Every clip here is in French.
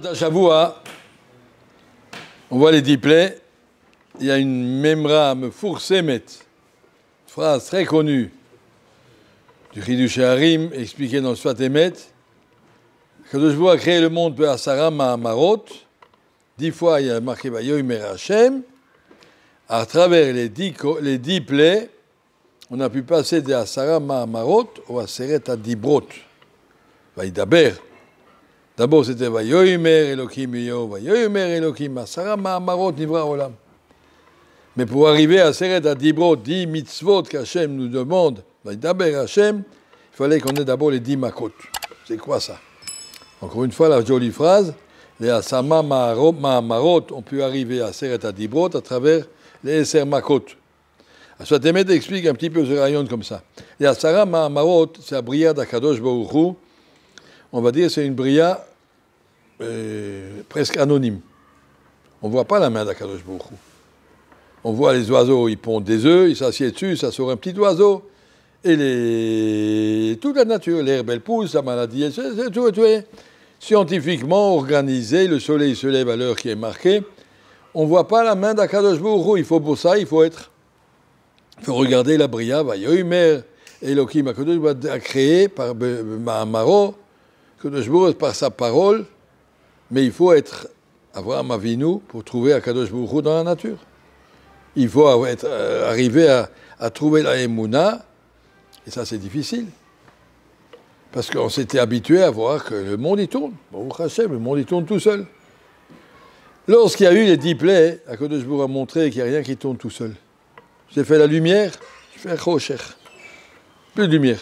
À Shavua, on voit les diplets, il y a une memra mefoursemet, phrase très connue du Chidush Harim, expliquée dans le Sfat Emet. Kadosh Baruch Hu a créé le monde peu Asara Ma'amarot. 10 fois il y a marqué Vayomer Hashem. À travers les 10 plaies, on a pu passer de Asara Ma'amarot au Aseret Adibrot. Vaïdaber. D'abord c'était Vayomer Elokim Yo, Vayomer Elokim Asara Ma'amarot Nivra Olam. Mais pour arriver à Aseret Adibrot, 10 mitzvot qu'Hachem nous demande, Vaïdaber Hashem, il fallait qu'on ait d'abord les 10 makot. C'est quoi ça? Encore une fois, la jolie phrase, les Asama Ma'amarot ont pu arriver à Aseret Adibrot à travers les Eser Makot. Sfat Emet explique un petit peu ce rayon comme ça. Les Asara Ma'amarot, c'est la bria d'Akadosh Baruch Hu. On va dire c'est une bria presque anonyme. On ne voit pas la main d'Akadosh Baruch Hu. On voit les oiseaux, ils pondent des œufs, ils s'assiedent dessus, ça sort un petit oiseau. Et toute la nature, l'herbe elle pousse, la maladie, c'est tout est scientifiquement organisé, le soleil se lève à l'heure qui est marquée. On ne voit pas la main d'Akadosh Baruch Hu. Il faut pour ça, il faut regarder la bria, Vayomer, Elokim, Akadosh Baruch Hu a créé par Ma'amaro, Akadosh Baruch Hu par sa parole, mais il faut avoir Avinu pour trouver Akadosh Baruch Hu dans la nature. Il faut arriver à trouver la Emouna, et ça c'est difficile. Parce qu'on s'était habitué à voir que le monde y tourne. Baruch Hashem, le monde y tourne tout seul. Lorsqu'il y a eu les 10 plaies, Akadosh Baruch Hu a montré qu'il n'y a rien qui tourne tout seul. J'ai fait la lumière, je fais un rocher. Plus de lumière.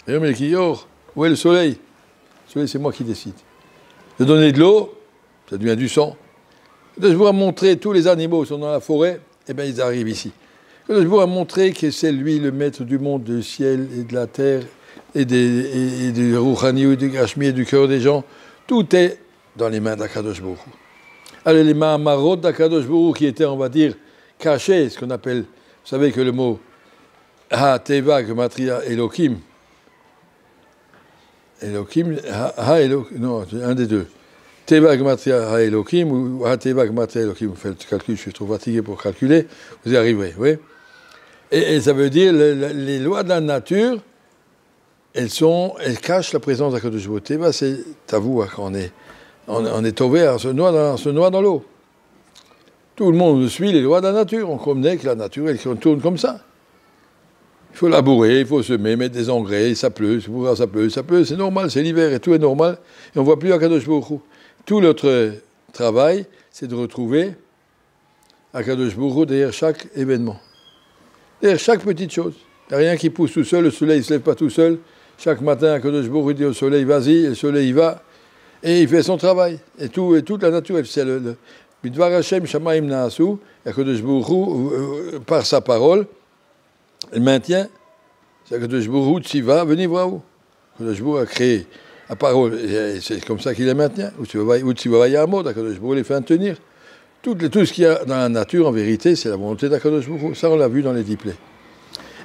Et on me dit, où est le soleil? Le soleil, c'est moi qui décide. De donner de l'eau, ça devient du sang. Akadosh Baruch Hu a montré tous les animaux qui sont dans la forêt, et bien ils arrivent ici. Akadosh Baruch Hu a montré que c'est lui le maître du monde, du ciel et de la terre, et du Rouhani, et du Gashmi, et du cœur des gens. Tout est dans les mains d'Akadosh Baruch Hu. Alors les Ma'amarot d'Akadosh Baruch Hu qui étaient, on va dire, cachés, ce qu'on appelle, vous savez que le mot Ha-Teva, Gematria, Elokim, non, c'est un des deux. Teva, Gematria, Ha-Elokim, ou Ha-Teva, Gematria, Elokim, vous faites le calcul, je suis trop fatigué pour calculer, vous y arriverez, oui. Et ça veut dire, les lois de la nature, elles cachent la présence d'Akadosh Baruch Hu. Teva, c'est à vous, quand on est tombé, on se noie dans l'eau. Tout le monde suit les lois de la nature. On connaît que la nature, elle tourne comme ça. Il faut labourer, il faut semer, mettre des engrais, ça pleut, c'est normal, c'est l'hiver et tout est normal. Et on ne voit plus Akadosh Baruch Hu. Tout notre travail, c'est de retrouver Akadosh Baruch Hu derrière chaque événement. Derrière chaque petite chose. Il n'y a rien qui pousse tout seul, le soleil ne se lève pas tout seul. Chaque matin, Akadosh Baruch Hu dit au soleil, vas-y, et le soleil y va. Et il fait son travail. Et toute la nature, c'est le Bidvar Hashem Shamaim Naasu, Akadosh Baruch Hu, par sa parole, elle maintient. C'est Akadosh Baruch Hu, Tziva, venez voir où. Akadosh Baruch Hu a créé la parole, et c'est comme ça qu'il la maintient. Ou Tziva Vayamod, Akadosh Baruch Hu les fait tenir. Tout ce qu'il y a dans la nature, en vérité, c'est la volonté d'Akadosh Baruch Hu. Ça, on l'a vu dans les 10 plaies.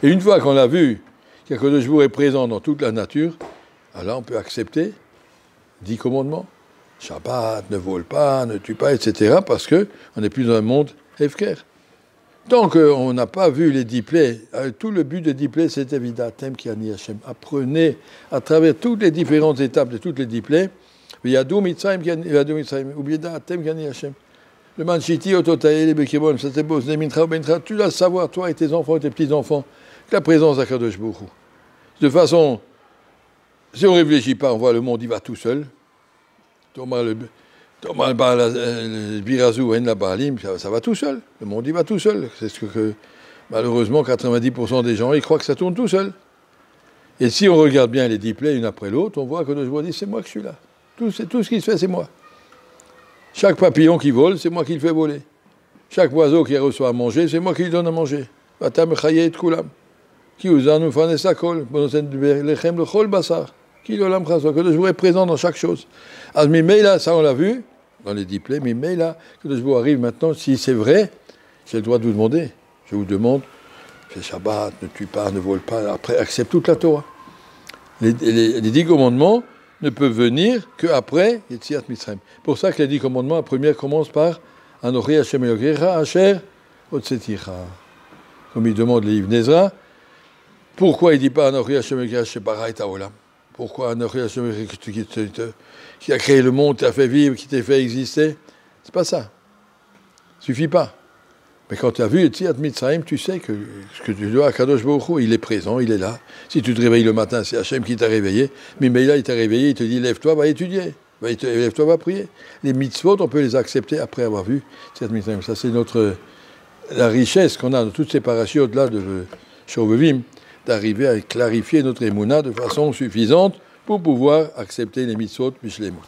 Et une fois qu'on l'a vu, qu'Akadosh Baruch Hu est présent dans toute la nature, alors on peut accepter 10 commandements. Shabbat, ne vole pas, ne tue pas, etc. Parce qu'on n'est plus dans un monde hefker. Tant qu'on n'a pas vu les 10 plaies, tout le but des 10 plaies, c'est Vidatem Kiani Hashem. Apprenez à travers toutes les différentes étapes de toutes les 10 plaies. Yadou Mitzrayim Ubidatem Kiani Hashem. Le Manchiti, Ototae, les Bekebon, Satebos, Nemintra, Bentra, tu dois savoir, toi et tes enfants et tes petits-enfants, que la présence d'Akadosh Baruch Hu. De façon, si on ne réfléchit pas, on voit le monde, il va tout seul. Thomas le Birazou, la Baalim, ça va tout seul. Le monde, il va tout seul. C'est ce que malheureusement, 90% des gens, ils croient que ça tourne tout seul. Et si on regarde bien les 10 plaies, une après l'autre, on voit que Akadosh Baruch Hu dit, c'est moi que je suis là. Tout ce qui se fait, c'est moi. Chaque papillon qui vole, c'est moi qui le fais voler. Chaque oiseau qui reçoit à manger, c'est moi qui lui donne à manger. Vatam chayet kulam. Qui uzanu fanesakol. Bonosen lechem lechol basar. Qui l'olam chaso. Que je vous est présent dans chaque chose. Alors, Mimeila, ça on l'a vu, dans les 10 plaies, Mimeila, que je vous arrive maintenant, si c'est vrai, j'ai le droit de vous demander. Je vous demande, fais Shabbat, ne tue pas, ne vole pas, après accepte toute la Torah. Les 10 commandements, ne peut venir qu'après Yetziat Mitzrayim. Pour ça que les 10 commandements, la première commence par Anochi Hashem Elokecha Asher Hotzeticha. Comme il demande les livres d'Ezra, pourquoi il ne dit pas Anochi Hashem Elokecha Shebara et Haolam? Pourquoi Anochi Hashem Elokecha qui a créé le monde, qui t'a fait vivre, qui t'a fait exister? C'est pas ça. Suffit pas. Mais quand tu as vu Yetziat Mitzrayim, tu sais que ce que tu dois à Kadosh Baruch Hu, il est présent, il est là. Si tu te réveilles le matin, c'est Hachem qui t'a réveillé. Mais là, il t'a réveillé, il te dit lève-toi, va étudier. Lève-toi, va prier. Les mitzvot, on peut les accepter après avoir vu Yetziat Mitzrayim. Ça, c'est la richesse qu'on a dans toutes ces parachutes au-delà de Shovavim, d'arriver à clarifier notre émouna de façon suffisante pour pouvoir accepter les mitzvot mishlemot.